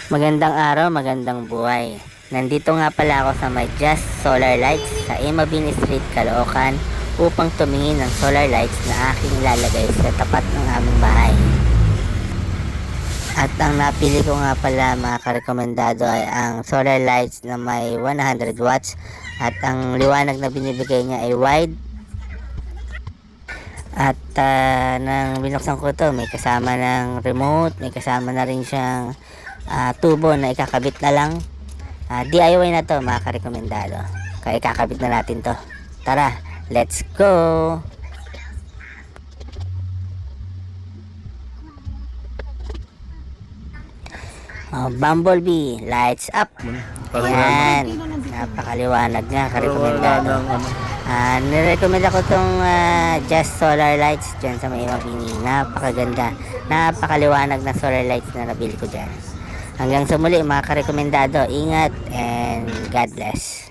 Magandang araw, magandang buhay. Nandito nga pala ako sa may Just Solar Lights sa Imabini Street, Caloocan upang tumingin ng solar lights na aking ilalagay sa tapat ng aming bahay. At ang napili ko nga pala mga karekomendado ay ang solar lights na may 100 watts at ang liwanag na binibigay niya ay wide. At nang binuksan ko to, may kasama ng remote, may kasama na rin siyang tubo na ikakabit na lang. DIY na to mga karekomendado. Kaya ikakabit na natin to. Tara, let's go! Bumblebee, lights up! Yan, napakaliwanag nga karekomendado. Nirecommend ako tong Just Solar Lights dyan sa may Mabini. Napakaganda, napakaliwanag na solar lights na nabili ko dyan. Hanggang sa muli mga karekomendado, ingat and God bless.